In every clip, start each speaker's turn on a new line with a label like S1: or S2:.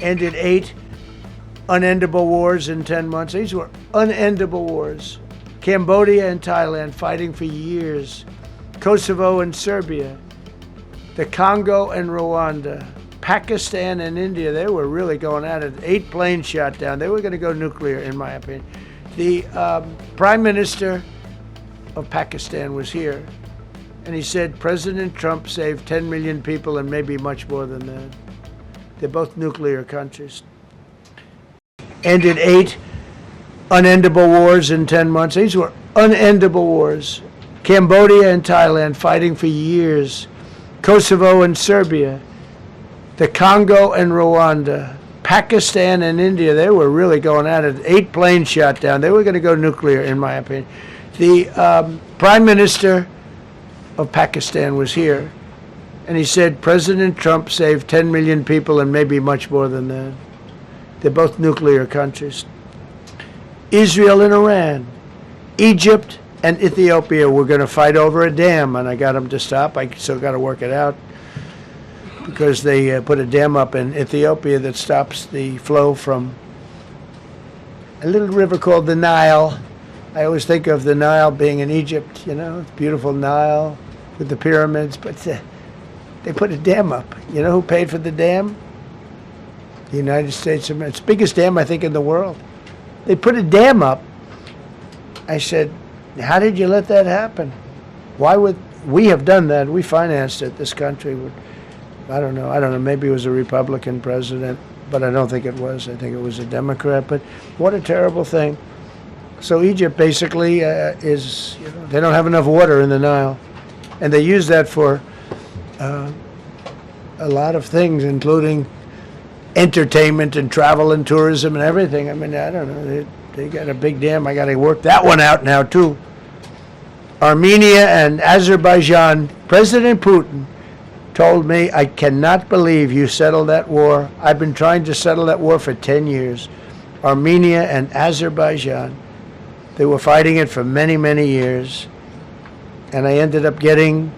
S1: ended 8 unendable wars in 10 months. These were unendable wars. Cambodia and Thailand fighting for years. Kosovo and Serbia. The Congo and Rwanda. Pakistan and India, they were really going at it. 8 planes shot down. They were going to go nuclear, in my opinion. The Prime Minister of Pakistan was here, and he said President Trump saved 10 million people and maybe much more than that. They're both nuclear countries. Ended 8 unendable wars in 10 months. These were unendable wars. Cambodia and Thailand fighting for years. Kosovo and Serbia. The Congo and Rwanda. Pakistan and India, they were really going at it. 8 planes shot down. They were going to go nuclear, in my opinion. The Prime Minister of Pakistan was here, and he said President Trump saved 10 million people and maybe much more than that. They're both nuclear countries. Israel and Iran. Egypt and Ethiopia were going to fight over a dam, and I got them to stop. I still got to work it out, because they put a dam up in Ethiopia that stops the flow from a little river called the Nile. I always think of the Nile being in Egypt, you know, beautiful Nile with the pyramids, but they put a dam up. You know who paid for the dam? The United States of America. It's the biggest dam, I think, in the world. They put a dam up. I said, how did you let that happen? Why would we have done that? We financed it. This country would. I don't know. Maybe it was a Republican president, but I don't think it was. I think it was a Democrat. But what a terrible thing. So Egypt basically is, you know, they don't have enough water in the Nile. And they use that for a lot of things, including entertainment and travel and tourism and everything. I mean, I don't know. They got a big dam. I got to work that one out now, too. Armenia and Azerbaijan. President Putin told me, I cannot believe you settled that war. I've been trying to settle that war for 10 years. Armenia and Azerbaijan. They were fighting it for many, many years. And I ended up getting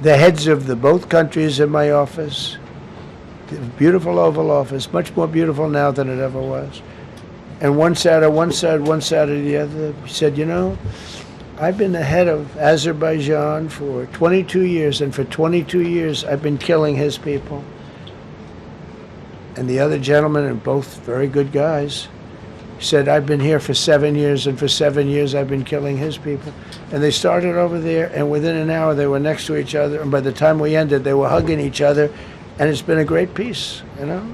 S1: the heads of the both countries in my office. The beautiful Oval Office, much more beautiful now than it ever was. And one sat on one side, one sat on the other. He said, you know, I've been the head of Azerbaijan for 22 years, and for 22 years I've been killing his people. And the other gentleman, and both very good guys, said, I've been here for 7 years, and for 7 years I've been killing his people. And they started over there, and within an hour they were next to each other, and by the time we ended, they were hugging each other, and it's been a great peace, you know.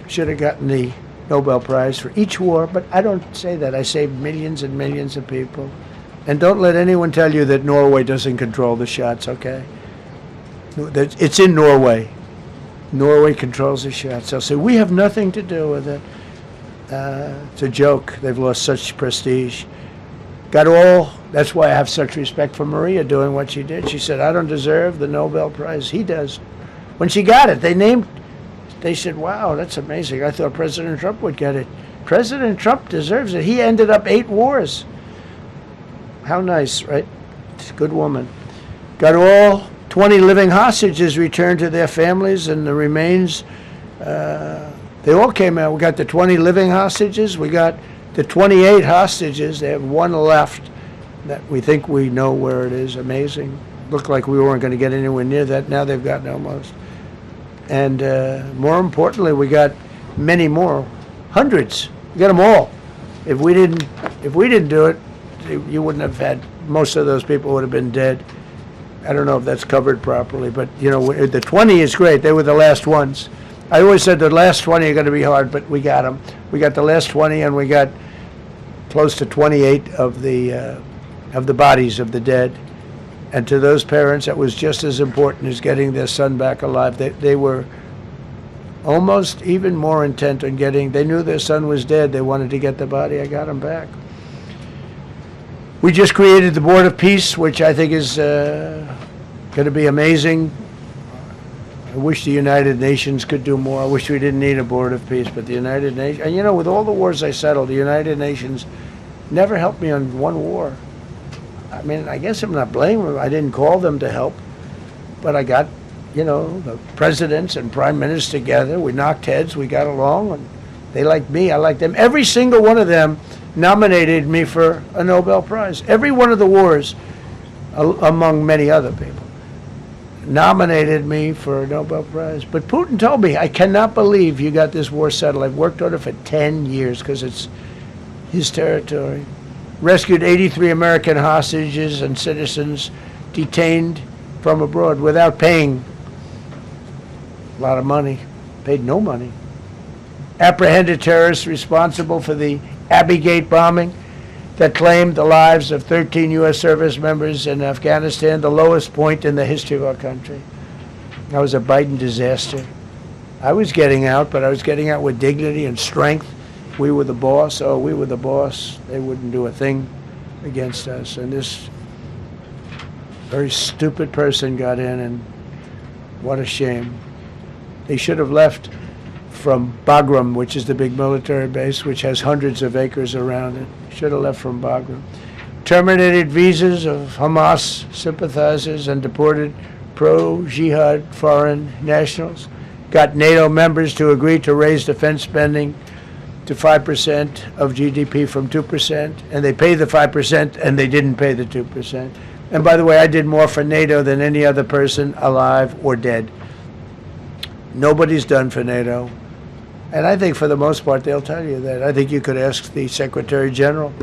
S1: Should have gotten the Nobel Prize for each war, but I don't say that. I saved millions and millions of people. And don't let anyone tell you that Norway doesn't control the shots, okay? It's in Norway. Norway controls the shots. They'll say, we have nothing to do with it. It's a joke. They've lost such prestige. That's why I have such respect for Maria doing what she did. She said, I don't deserve the Nobel Prize. He does. When she got it, they said, wow, that's amazing. I thought President Trump would get it. President Trump deserves it. He ended up 8 wars. How nice, right? It's a good woman. Got all 20 living hostages returned to their families, and the remains, they all came out. We got the 20 living hostages. We got the 28 hostages. They have 1 left that we think we know where it is. Amazing. Looked like we weren't going to get anywhere near that. Now they've gotten almost. And more importantly, we got many more, hundreds. We got them all. If we didn't do it, you wouldn't have had, most of those people would have been dead. I don't know if that's covered properly, but you know, the 20 is great. They were the last ones. I always said the last 20 are going to be hard, but we got them. We got the last 20, and we got close to 28 of the bodies of the dead. And to those parents, that was just as important as getting their son back alive. They were almost even more intent on they knew their son was dead. They wanted to get the body. I got him back. We just created the Board of Peace, which I think is going to be amazing. I wish the United Nations could do more. I wish we didn't need a Board of Peace, but the United Nations, and you know, with all the wars I settled, the United Nations never helped me on one war. I mean, I guess I'm not blaming them. I didn't call them to help, but I got you know, the presidents and prime ministers together. We knocked heads. We got along, and they liked me. I liked them. Every single one of them nominated me for a Nobel Prize. Every one of the wars, among many other people, nominated me for a Nobel Prize. But Putin told me, I cannot believe you got this war settled. I've worked on it for 10 years because it's his territory. Rescued 83 American hostages and citizens detained from abroad without paying a lot of money. Paid no money. Apprehended terrorists responsible for the Abbey Gate bombing that claimed the lives of 13 U.S. service members in Afghanistan, the lowest point in the history of our country. That was a Biden disaster. I was getting out, but I was getting out with dignity and strength. We were the boss. Oh, we were the boss. They wouldn't do a thing against us. And this very stupid person got in, and what a shame. They should have left from Bagram, which is the big military base, which has hundreds of acres around it. Should have left from Bagram. Terminated visas of Hamas sympathizers and deported pro-jihad foreign nationals. Got NATO members to agree to raise defense spending to 5% of GDP from 2%, and they paid the 5% and they didn't pay the 2%. And by the way, I did more for NATO than any other person alive or dead. Nobody's done for NATO. And I think for the most part, they'll tell you that. I think you could ask the Secretary General.